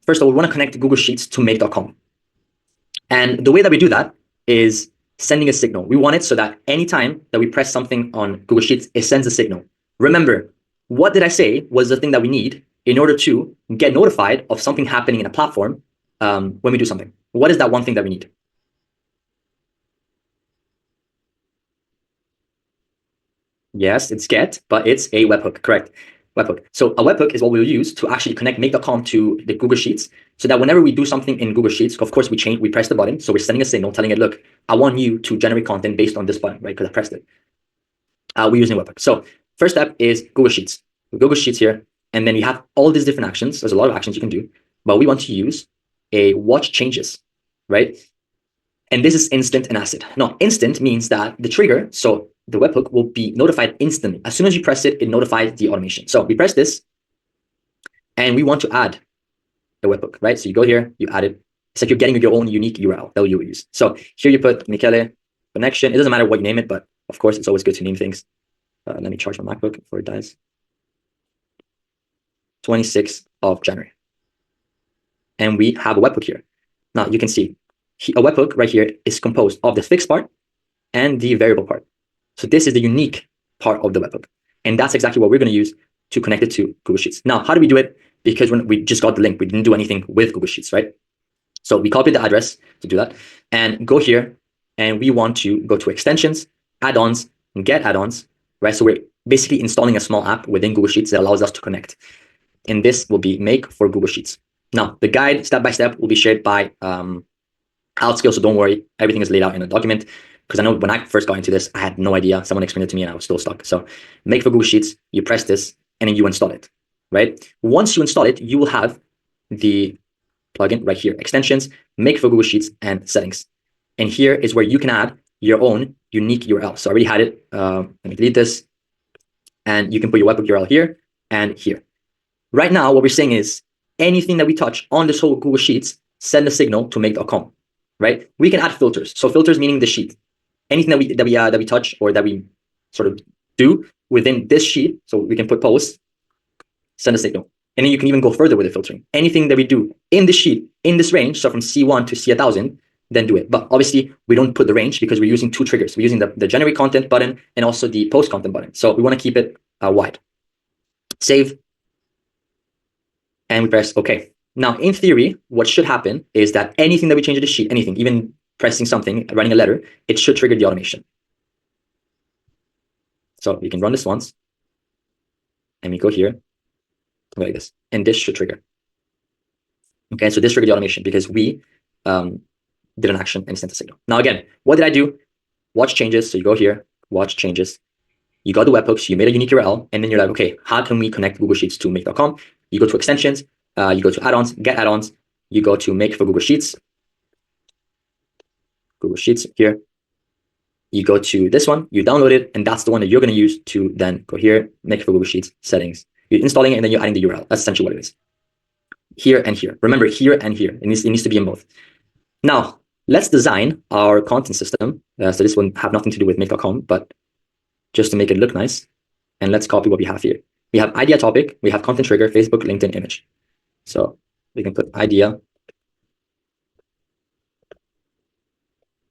first of all, we want to connect Google Sheets to make.com. And the way that we do that is sending a signal. We want it so that anytime that we press something on Google Sheets, it sends a signal. Remember, what did I say was the thing that we need in order to get notified of something happening in a platform when we do something? What is that one thing that we need? Yes, it's get, but it's a webhook, correct? Webhook. So a webhook is what we'll use to actually connect make.com to the Google Sheets, so that whenever we do something in Google Sheets, of course we press the button. So we're sending a signal telling it, look, I want you to generate content based on this button, right? Because I pressed it. We're using webhook. So first step is Google Sheets. Google Sheets here, and then you have all these different actions. There's a lot of actions you can do, but we want to use a watch changes, right? And this is instant and acid. Now, instant means that the trigger, so the webhook will be notified instantly. As soon as you press it, it notifies the automation. So we press this, and we want to add the webhook, right? So you go here, you add it. It's like you're getting your own unique URL that you will use. So here you put Michele connection. It doesn't matter what you name it, but of course, it's always good to name things. Let me charge my MacBook before it dies. 26th of January. And we have a webhook here. Now you can see a webhook right here is composed of the fixed part and the variable part. So this is the unique part of the webhook. And that's exactly what we're going to use to connect it to Google Sheets. Now, how do we do it? Because when we just got the link, we didn't do anything with Google Sheets, right? So we copied the address to do that and go here, and we want to go to extensions, add-ons, and get add-ons, right? So we're basically installing a small app within Google Sheets that allows us to connect. And this will be make for Google Sheets. Now, the guide step-by-step will be shared by Outscale, so don't worry, everything is laid out in a document, because I know when I first got into this, I had no idea. Someone explained it to me and I was still stuck. So make for Google Sheets, you press this, and then you install it, right? Once you install it, you will have the plugin right here, extensions, make for Google Sheets, and settings. And here is where you can add your own unique URL. So I already had it. Let me delete this. And you can put your webhook URL here and here. Right now, what we're saying is anything that we touch on this whole Google Sheets, send a signal to make.com, right? We can add filters. So filters meaning the sheet. Anything that we touch or that we sort of do within this sheet. So we can put posts, send a signal. And then you can even go further with the filtering. Anything that we do in the sheet, in this range, so from C1 to C1000, then do it. But obviously, we don't put the range because we're using two triggers. We're using the generate content button and also the post content button. So we want to keep it wide. Save. And we press OK. Now, in theory, what should happen is that anything that we change to the sheet, anything, even pressing something, writing a letter, it should trigger the automation. So we can run this once. And we go here like this. And this should trigger. Okay, so this triggered the automation because we did an action and sent a signal. Now, again, what did I do? Watch changes. So you go here, watch changes. You got the webhooks, you made a unique URL, and then you're like, okay, how can we connect Google Sheets to make.com? You go to extensions, you go to add-ons, get add-ons, you go to make for Google Sheets here. You go to this one, you download it, and that's the one that you're going to use to then go here, make for Google Sheets, settings. You're installing it, and then you're adding the URL. That's essentially what it is. Here and here. Remember, here and here. It needs to be in both. Now, let's design our content system. So this will have nothing to do with make.com, but just to make it look nice. And let's copy what we have here. We have idea topic, we have content trigger, Facebook, LinkedIn, image. So we can put idea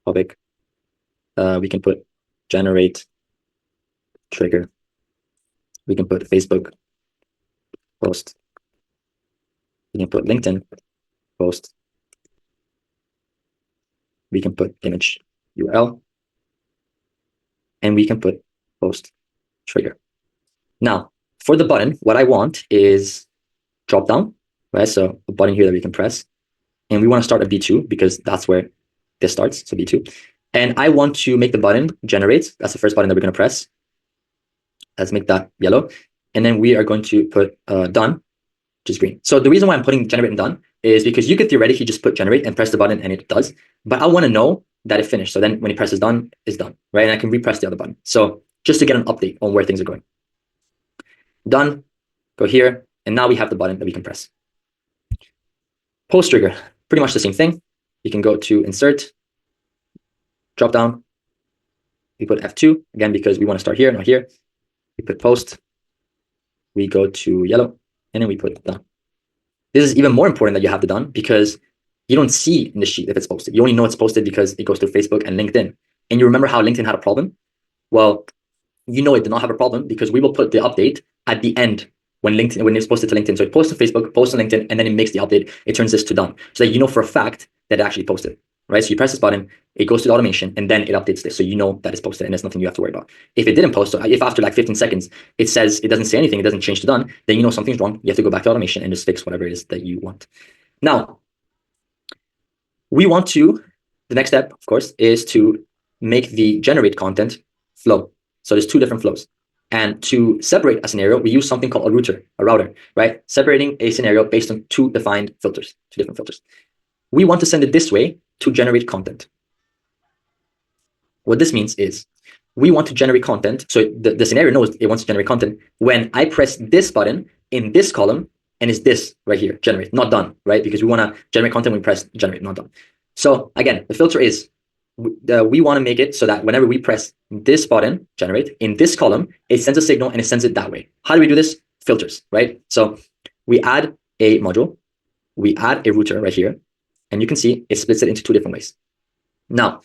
topic. We can put generate trigger. We can put Facebook post. We can put LinkedIn post. We can put image URL. And we can put post trigger. Now, for the button, what I want is drop down, right? So a button here that we can press. And we want to start at B2 because that's where this starts, so B2. And I want to make the button generate. That's the first button that we're going to press. Let's make that yellow. And then we are going to put done, which is green. So the reason why I'm putting generate and done is because you could theoretically just put generate and press the button and it does. But I want to know that it finished. So then when he presses done, it's done, right? And I can repress the other button. So just to get an update on where things are going. Done, go here. And now we have the button that we can press. Post trigger, pretty much the same thing. You can go to insert, drop down. We put F2, again, because we want to start here, not here. We put post. We go to yellow, and then we put done. This is even more important that you have the done because you don't see in the sheet if it's posted. You only know it's posted because it goes to Facebook and LinkedIn. And you remember how LinkedIn had a problem? Well, you know it did not have a problem because we will put the update at the end when it's posted to LinkedIn. So it posts to Facebook, posts to LinkedIn, and then it makes the update. It turns this to done. So that you know for a fact that it actually posted, right? So you press this button, it goes to the automation, and then it updates this. So you know that it's posted and there's nothing you have to worry about. If it didn't post, so if after like 15 seconds, it says it doesn't say anything, it doesn't change to done, then you know something's wrong. You have to go back to automation and just fix whatever it is that you want. Now, the next step, of course, is to make the generate content flow. So there's two different flows. And to separate a scenario, we use something called a router, right? Separating a scenario based on two different filters. We want to send it this way to generate content. What this means is we want to generate content. So the scenario knows it wants to generate content when I press this button in this column, and it's this right here, generate, not done, right? Because we want to generate content when we press generate, not done. So again, the filter is we want to make it so that whenever we press this button, generate, in this column, it sends a signal and it sends it that way. How do we do this? Filters, right? So we add a module, we add a router right here, and you can see it splits it into two different ways. Now,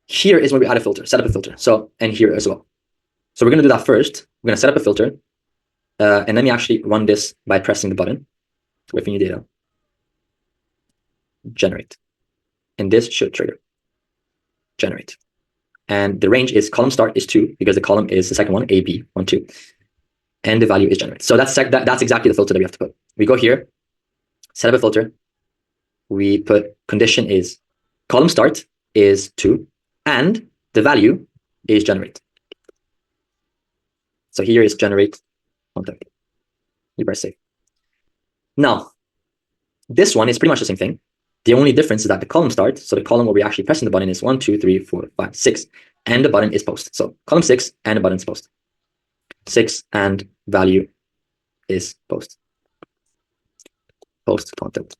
here is where we add a filter, set up a filter. So, and here as well. So we're going to do that first. We're going to set up a filter. And let me actually run this by pressing the button. Wait for new data. Generate. And this should trigger. Generate. And the range is column start is 2 because the column is the second one, A, B, 1, 2. And the value is generate. So that's exactly the filter that we have to put. We go here, set up a filter. We put condition is column start is 2 and the value is generate. So here is generate content. You press save. Now, this one is pretty much the same thing. The only difference is that the column start, so the column where we're actually pressing the button is 1, 2, 3, 4, 5, 6, and the button is post. So column 6 and the button is post. 6 and value is post. Post content.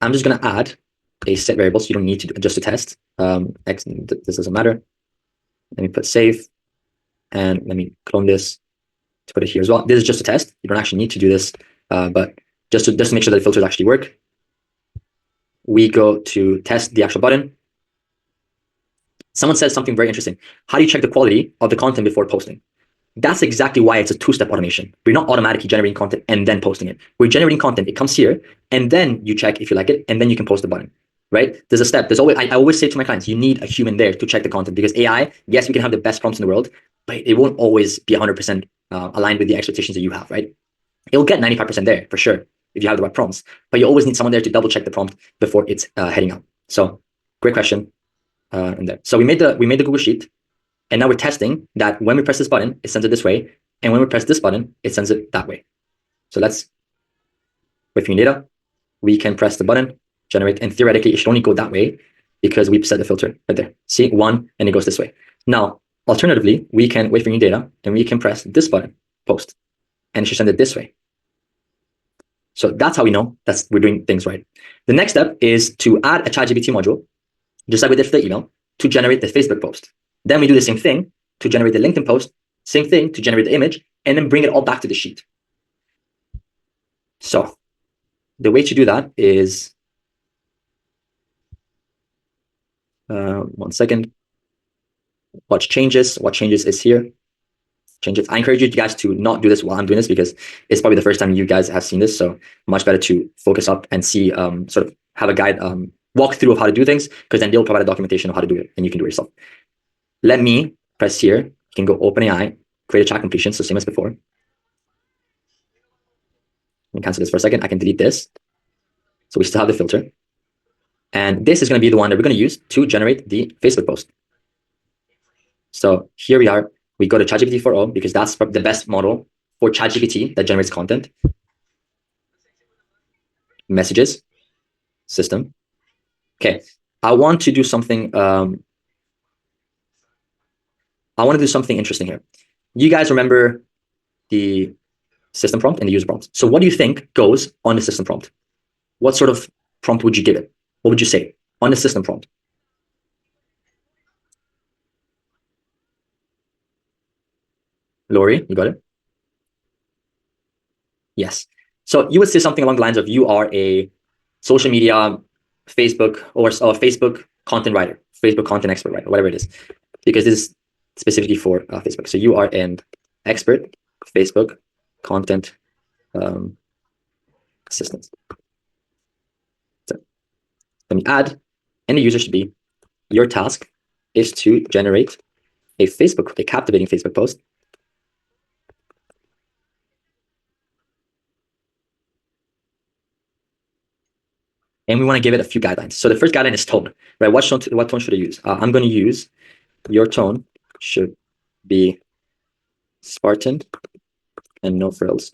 I'm just going to add a set variable, so you don't need to just to test. X, this doesn't matter. Let me put save, and let me clone this to put it here as well. This is just a test. You don't actually need to do this, but just to make sure that the filters actually work, we go to test the actual button. Someone says something very interesting. How do you check the quality of the content before posting? That's exactly why it's a two-step automation. We're not automatically generating content and then posting it. We're generating content. It comes here, and then you check if you like it, and then you can post the button, right? There's a step. I always say to my clients, you need a human there to check the content because AI, yes, we can have the best prompts in the world, but it won't always be 100% aligned with the expectations that you have, right? It'll get 95% there for sure if you have the right prompts, but you always need someone there to double check the prompt before it's heading out. So great question. In there. So we made the Google Sheet, and now we're testing that when we press this button, it sends it this way, and when we press this button, it sends it that way. So let's wait for new data. We can press the button, generate, and theoretically it should only go that way because we've set the filter right there. See, 1, and it goes this way. Now, alternatively, we can wait for new data, and we can press this button, post, and it should send it this way. So that's how we know that we're doing things right. The next step is to add a ChatGPT module, just like we did for the email, to generate the Facebook post. Then we do the same thing to generate the LinkedIn post, same thing to generate the image, and then bring it all back to the sheet. So the way to do that is, 1 second, watch changes. What changes is here. Changes. I encourage you guys to not do this while I'm doing this because it's probably the first time you guys have seen this. So much better to focus up and see, sort of have a guide, walk through of how to do things, because then they'll provide a documentation of how to do it and you can do it yourself. Let me press here. You can go OpenAI, create a chat completion. So same as before. Let me cancel this for a second. I can delete this. So we still have the filter. And this is going to be the one that we're going to use to generate the Facebook post. So here we are. We go to ChatGPT 4.0 because that's the best model for ChatGPT that generates content. Messages, system. Okay, I want to do something. I want to do something interesting here. You guys remember the system prompt and the user prompt. So what do you think goes on the system prompt? What sort of prompt would you give it? What would you say on the system prompt? Lori, you got it? Yes. So you would say something along the lines of you are a social media, Facebook or Facebook content writer, Facebook content expert writer, whatever it is, because this is specifically for Facebook. So you are an expert Facebook content assistant. So let me add, and the user should be, your task is to generate a captivating Facebook post. And we want to give it a few guidelines. So the first guideline is tone, right? What tone should I use? I'm going to use, your tone should be Spartan and no frills.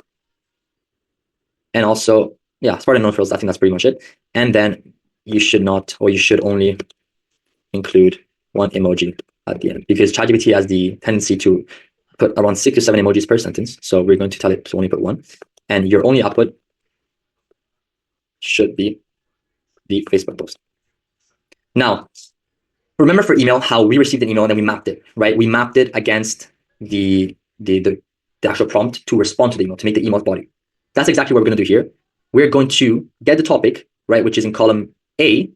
And also, yeah, Spartan, no frills. I think that's pretty much it. And then you should not, or you should only include one emoji at the end, because ChatGPT has the tendency to put around 6 to 7 emojis per sentence. So we're going to tell it to only put one. And your only output should be the Facebook post. Now, remember for email how we received an email and then we mapped it, right? We mapped it against the actual prompt to respond to the email, to make the email body. That's exactly what we're going to do here. We're going to get the topic, right, which is in column A,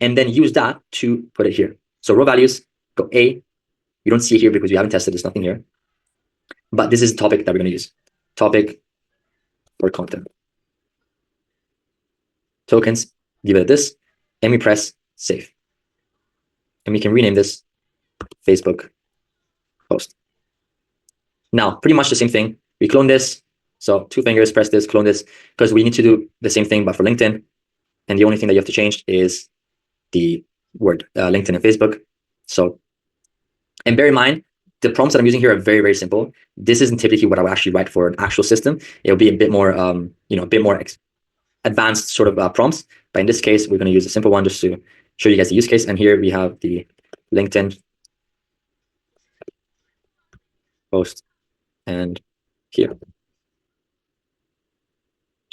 and then use that to put it here. So row values, go A. You don't see it here because we haven't tested, there's nothing here. But this is the topic that we're going to use. Topic for content. Tokens, give it this, and we press save. And we can rename this Facebook post. Now, pretty much the same thing. We clone this. So 2 fingers, press this, clone this, because we need to do the same thing, but for LinkedIn. And the only thing that you have to change is the word LinkedIn and Facebook. So, and bear in mind, the prompts that I'm using here are very, very simple. This isn't typically what I would actually write for an actual system. It'll be a bit more, a bit more advanced sort of prompts. But in this case, we're going to use a simple one just to show you guys the use case. And here we have the LinkedIn post, and here.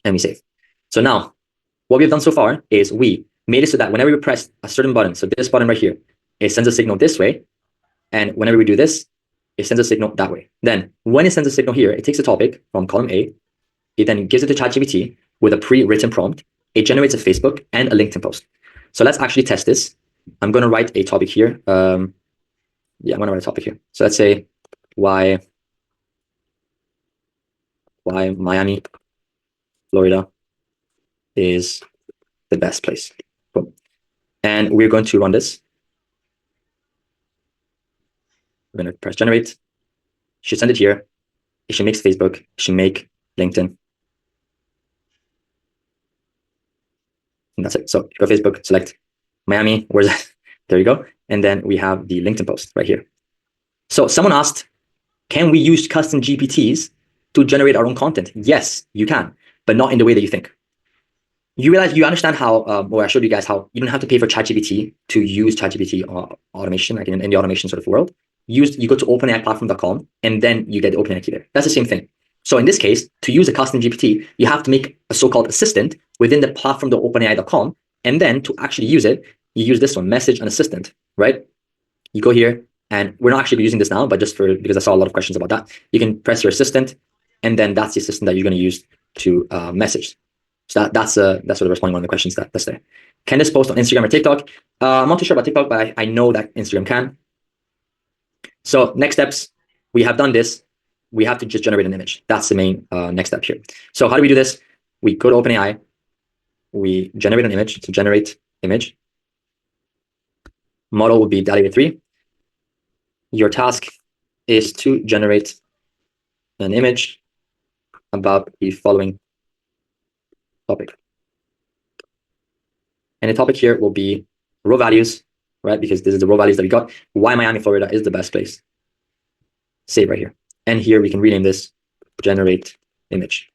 And we save. So now, what we've done so far is we made it so that whenever we press a certain button, so this button right here, it sends a signal this way. And whenever we do this, it sends a signal that way. Then when it sends a signal here, it takes a topic from column A, it then gives it to ChatGPT with a pre-written prompt. It generates a Facebook and a LinkedIn post. So let's actually test this. I'm going to write a topic here. I'm going to write a topic here. So let's say why Miami, Florida is the best place. Boom. And we're going to run this. We're going to press generate. It should send it here. It should make Facebook. It should make LinkedIn. And that's it. So go Facebook, select Miami. Where's that? There you go. And then we have the LinkedIn post right here. So someone asked, can we use custom GPTs to generate our own content? Yes, you can, but not in the way that you think. You understand how, I showed you guys how you don't have to pay for ChatGPT to use ChatGPT automation, like in the automation sort of world. You go to openAIplatform.com and then you get the OpenAI key there. That's the same thing. So in this case, to use a custom GPT, you have to make a so-called assistant within the platform.openai.com. And then to actually use it, you use this one, message an assistant, right? You go here, and we're not actually using this now, but just because I saw a lot of questions about that, you can press your assistant, and then that's the assistant that you're going to use to message. So that's sort of responding to one of the questions that's there. Can this post on Instagram or TikTok? I'm not too sure about TikTok, but I know that Instagram can. So next steps, we have done this. We have to just generate an image. That's the main next step here. So how do we do this? We go to OpenAI. We generate an image. So generate image. Model will be DALL-E 3. Your task is to generate an image about the following topic. And the topic here will be row values, right? Because this is the row values that we got. Why Miami, Florida is the best place. Save right here. And here we can rename this generate image.